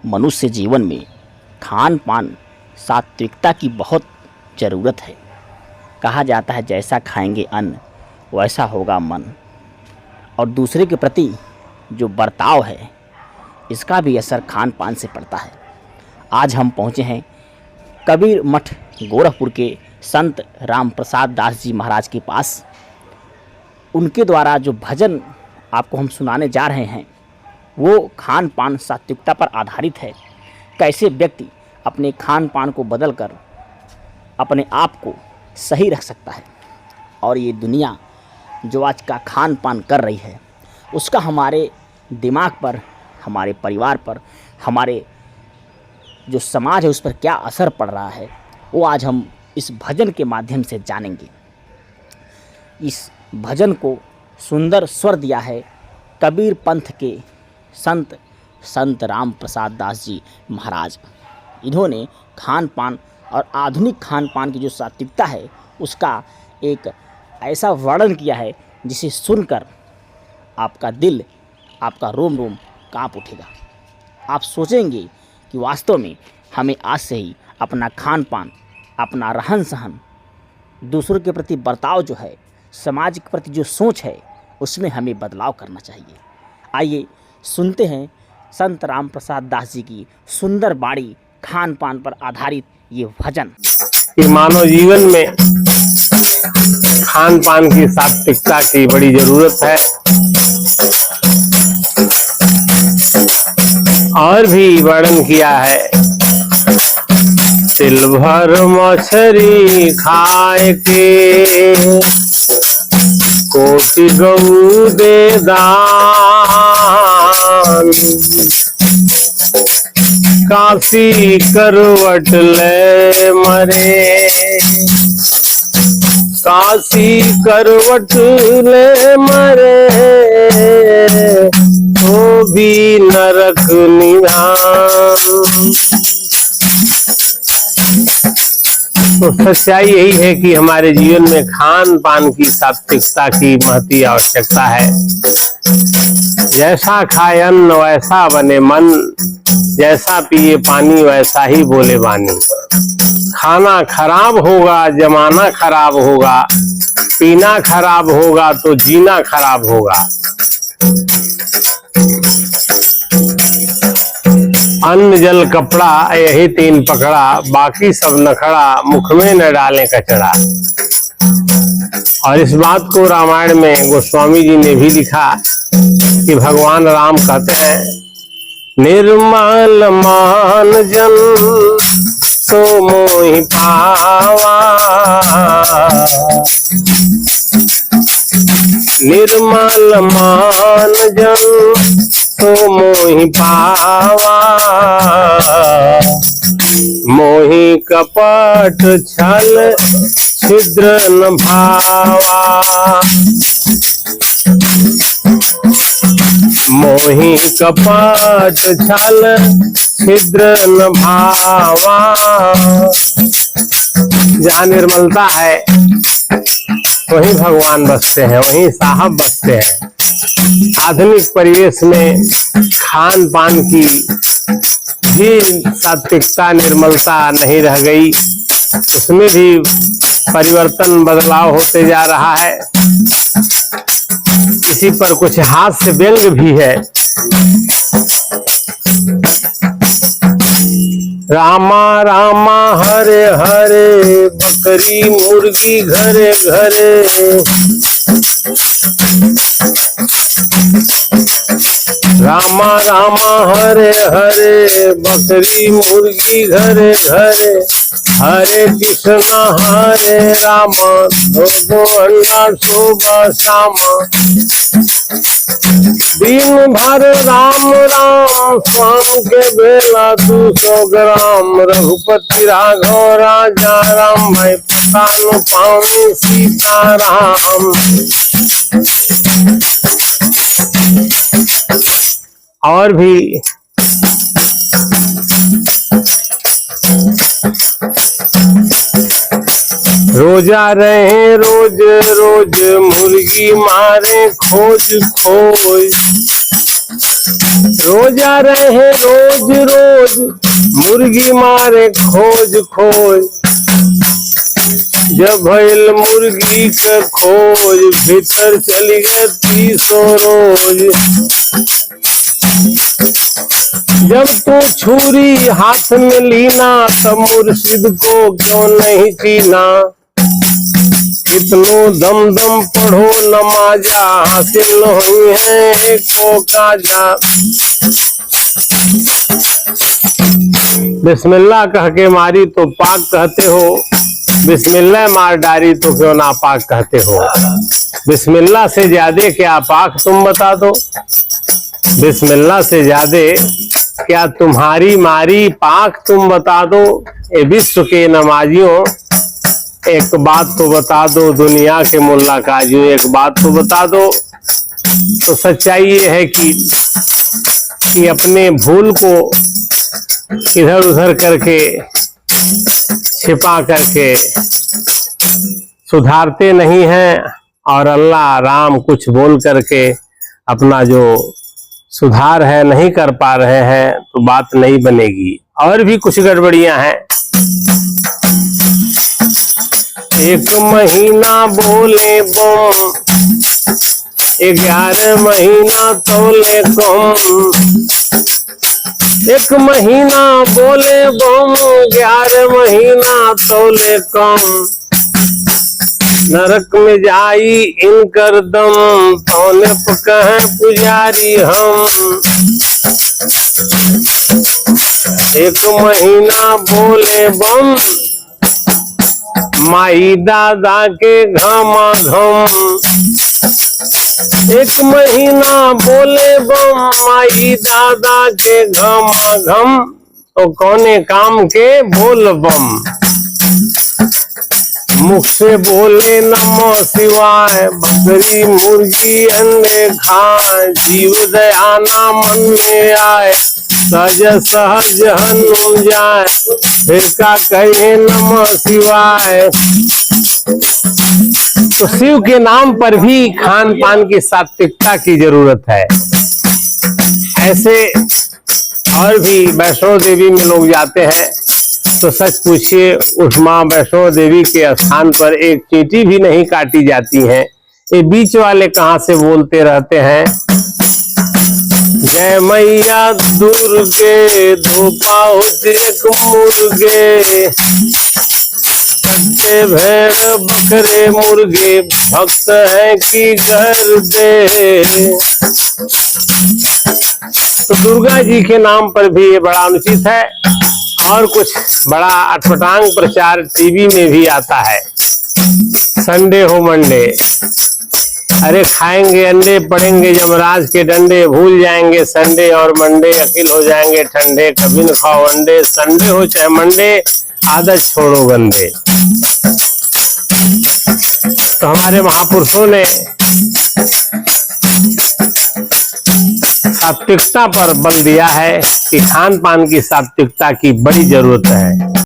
मनुष्य जीवन में खान पान सात्विकता की बहुत ज़रूरत है। कहा जाता है जैसा खाएंगे अन्न वैसा होगा मन, और दूसरे के प्रति जो बर्ताव है इसका भी असर खान पान से पड़ता है। आज हम पहुँचे हैं कबीर मठ गोरखपुर के संत राम प्रसाद दास जी महाराज के पास। उनके द्वारा जो भजन आपको हम सुनाने जा रहे हैं वो खान पान सात्विकता पर आधारित है। कैसे व्यक्ति अपने खान पान को बदलकर अपने आप को सही रख सकता है, और ये दुनिया जो आज का खान पान कर रही है उसका हमारे दिमाग पर, हमारे परिवार पर, हमारे जो समाज है उस पर क्या असर पड़ रहा है वो आज हम इस भजन के माध्यम से जानेंगे। इस भजन को सुंदर स्वर दिया है कबीर पंथ के संत राम प्रसाद दास जी महाराज। इन्होंने खान पान और आधुनिक खान पान की जो सात्विकता है उसका एक ऐसा वर्णन किया है जिसे सुनकर आपका दिल, आपका रोम रोम कांप उठेगा। आप सोचेंगे कि वास्तव में हमें आज से ही अपना खान पान, अपना रहन सहन, दूसरों के प्रति बर्ताव जो है, समाज के प्रति जो सोच है उसमें हमें बदलाव करना चाहिए। आइए सुनते हैं संत राम प्रसाद दास जी की सुंदर बाणी खान पान पर आधारित ये भजन। कि मानव जीवन में खान पान की सात्विकता की बड़ी जरूरत है, और भी वर्णन किया है। तिल भर मछरी खाए के कोटि गऊ दे दान, काशी करवट ले मरे, काशी करवट ले मरे, तो भी नरक निधान। तो सच्चाई यही है कि हमारे जीवन में खान पान की सात्विकता की महती आवश्यकता है। जैसा खाए अन्न वैसा बने मन, जैसा पिए पानी वैसा ही बोले वाणी। खाना खराब होगा, जमाना खराब होगा, पीना खराब होगा तो जीना खराब होगा। अन्न जल कपड़ा यही तीन पकड़ा, बाकी सब नखड़ा, मुख में न डालें कचड़ा। और इस बात को रामायण में गोस्वामी जी ने भी लिखा कि भगवान राम कहते हैं, निर्मल मान जन सो मोहि पावा, निर्मल मान जन सो मोहि पावा, मोहि कपट छल छिद्र न भावा, मोहि कपट छल छिद्र न भावा। जहाँ निर्मलता है वहीं भगवान बसते हैं, वहीं साहब बसते हैं। आधुनिक परिवेश में खान पान की भी सात्विकता, निर्मलता नहीं रह गई, उसमें भी परिवर्तन, बदलाव होते जा रहा है। इसी पर कुछ हास्य व्यंग भी है। रामा रामा हरे हरे, बकरी मुर्गी घरे घरे, रामा रामा हरे हरे, बकरी मुर्गी घरे घरे, हरे कृष्ण हरे रामा, दो दो अंडा सुबह शाम, दिन भर राम राम, शाम के बेला 200 ग्राम, रघुपति राघव राजा राम, मैं पता न पाऊं सीताराम। और भी रोजा रहे रोज रोज, मुर्गी मारे खोज खोज, रोजा रहे रोज रोज मुर्गी मारे खोज खोज, जब भइल मुर्गी के खोज भीतर चली गए 30 रोज। जब तू छुरी हाथ में लीना तब मुर्शिद को क्यों नहीं चीना, कितनो दम दम पढ़ो नमाजा हासिल हुई है एको काजा। बिस्मिल्लाह कह के मारी तो पाक कहते हो, बिस्मिल्लाह मार डारी तो क्यों नापाक कहते हो। बिस्मिल्लाह से ज्यादा क्या पाक तुम बता दो, बिस्मिल्लाह से ज्यादा क्या तुम्हारी मारी पाक तुम बता दो। ए विश्व के नमाजियों एक बात तो बता दो, दुनिया के मुल्ला काजियों एक बात तो बता दो। तो सच्चाई ये है कि अपने भूल को इधर उधर करके छिपा करके सुधारते नहीं हैं, और अल्लाह राम कुछ बोल करके अपना जो सुधार है नहीं कर पा रहे हैं, तो बात नहीं बनेगी। और भी कुछ गड़बड़ियां हैं। एक महीना बोले बम, 11 महीना तोले कम। एक महीना बोले बम, 11 महीना तोले कम। नरक में जाई इनकर दम, तौने कहें पुजारी हम। एक महीना बोले बम, माई दादा के घमा घम। एक महीना बोले बम, माई दादा के घमा घम। तो कौने काम के बोल बम, मुख से बोले नमो शिवाय, बकरी मुर्गी अंडे खाए। जीव दयाना मन में आए, सहज सहज हनुम जाए। फिर का कहे नमो शिवाय। तो शिव के नाम पर भी खान पान की सात्विकता की जरूरत है। ऐसे और भी वैष्णो देवी में लोग जाते हैं तो सच पूछिए, उस माँ वैष्णो देवी के स्थान पर एक चींटी भी नहीं काटी जाती है। ये बीच वाले कहाँ से बोलते रहते हैं, जय मैया दुर्गे दो पाँव एक मुर्गे। कच्चे भेड़ बकरे मुर्गे भक्त हैं कि घर दे। तो दुर्गा जी के नाम पर भी ये बड़ा अनुचित है। और कुछ बड़ा अटपटांग प्रचार टीवी में भी आता है, संडे हो मंडे। अरे खाएंगे अंडे पड़ेंगे यमराज के डंडे, भूल जाएंगे संडे और मंडे, अकिल हो जाएंगे ठंडे। कभी न खाओ अंडे, संडे हो चाहे मंडे, आदत छोड़ो गंदे। तो हमारे महापुरुषों ने सात्विकता पर बल दिया है कि खान पान की सात्विकता की बड़ी जरूरत है।